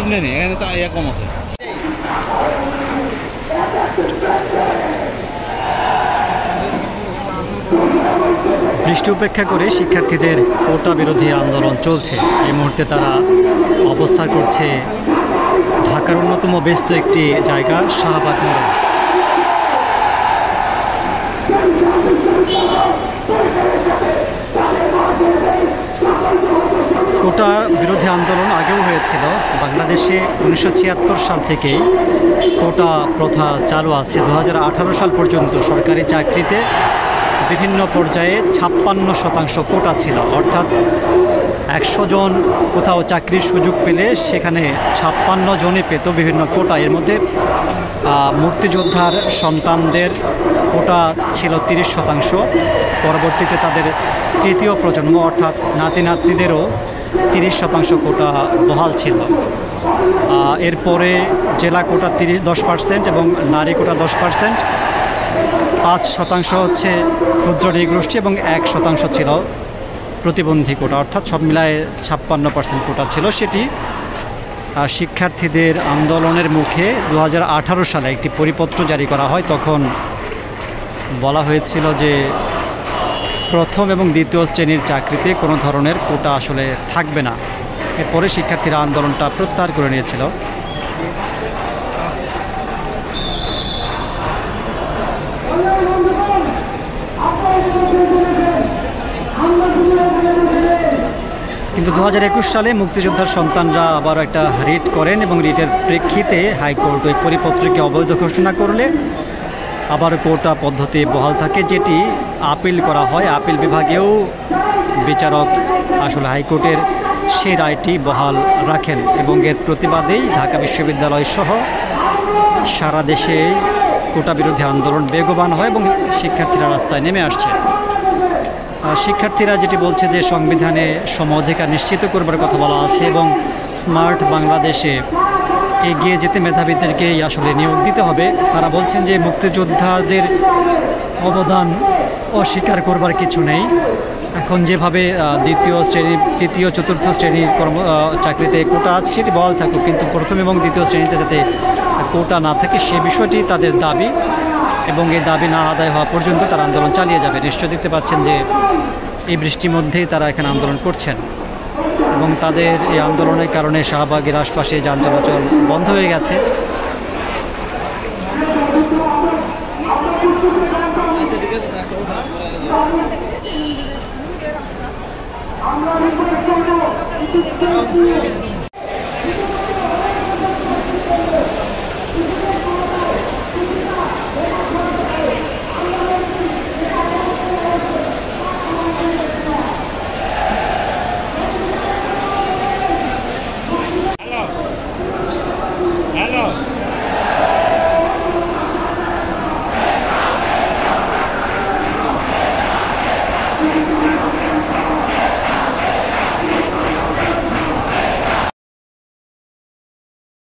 সামনে নেই, এখানে তো ইয়া কম আছে। বৃষ্টি উপেক্ষা করে শিক্ষার্থীদের কোটা বিরোধী আন্দোলন চলছে। এই মুহূর্তে তারা অবস্থান করছে ঢাকার অন্যতম ব্যস্ত একটি জায়গা শাহবাগ মোড়ে। কোটা বিরোধী আন্দোলন আগেও হয়েছিল বাংলাদেশে। 1976 সাল থেকেই কোটা প্রথা চালু আছে। 2018 সাল পর্যন্ত সরকারি চাকরিতে বিভিন্ন পর্যায়ে 56% কোটা ছিল, অর্থাৎ 100 জন কোথাও চাকরির সুযোগ পেলে সেখানে 56 জনে পেত বিভিন্ন কোটা। এর মধ্যে মুক্তিযোদ্ধার সন্তানদের কোটা ছিল 30%। পরবর্তীতে তাদের তৃতীয় প্রজন্ম অর্থাৎ নাতি নাতনিদেরও 30% কোটা বহাল ছিল। এরপরে জেলা কোটা 10% এবং নারী কোটা 10%, 5% হচ্ছে ক্ষুদ্র নৃগোষ্ঠী এবং 1% ছিল প্রতিবন্ধী কোটা, অর্থাৎ সব মিলায় 56% কোটা ছিল। সেটি শিক্ষার্থীদের আন্দোলনের মুখে 2018 সালে একটি পরিপত্র জারি করা হয়। তখন বলা হয়েছিল যে প্রথম এবং দ্বিতীয় শ্রেণীর চাকরিতে কোনো ধরনের কোটা আসলে থাকবে না। এরপরে শিক্ষার্থীরা আন্দোলনটা প্রত্যাহার করে নিয়েছিল। কিন্তু 2021 সালে মুক্তিযোদ্ধার সন্তানরা আবার একটা রিট করেন এবং রিটের প্রেক্ষিতে হাইকোর্ট ওই পরিপত্রকে অবৈধ ঘোষণা করলে আবার কোটা পদ্ধতি বহাল থাকে, যেটি আপিল করা হয়। আপিল বিভাগেও বিচারক আসলে হাইকোর্টের সেই রায়টি বহাল রাখেন এবং এর প্রতিবাদেই ঢাকা বিশ্ববিদ্যালয় সহ সারা দেশে কোটা বিরোধী আন্দোলন বেগবান হয় এবং শিক্ষার্থীরা রাস্তায় নেমে আসছে। শিক্ষার্থীরা যেটি বলছে যে সংবিধানে সম অধিকার নিশ্চিত করবার কথা বলা আছে এবং স্মার্ট বাংলাদেশে এগিয়ে যেতে মেধাবীদেরকেই আসলে নিয়োগ দিতে হবে। তারা বলছেন যে মুক্তিযোদ্ধাদের অবদান অস্বীকার করবার কিছু নেই। এখন যেভাবে দ্বিতীয় শ্রেণী, তৃতীয়, চতুর্থ শ্রেণীর চাকরিতে কোটা আছে সেটি বহাল থাকুক, কিন্তু প্রথম এবং দ্বিতীয় শ্রেণীতে যাতে কোটা না থাকে সে বিষয়টি তাদের দাবি এবং এই দাবি না আদায় হওয়া পর্যন্ত তারা আন্দোলন চালিয়ে যাবে। নিশ্চয় দেখতে পাচ্ছেন যে এই বৃষ্টির মধ্যেই তারা এখানে আন্দোলন করছেন এবং তাদের এই আন্দোলনের কারণে শাহবাগের আশপাশে যান চলাচল বন্ধ হয়ে গেছে। আমরা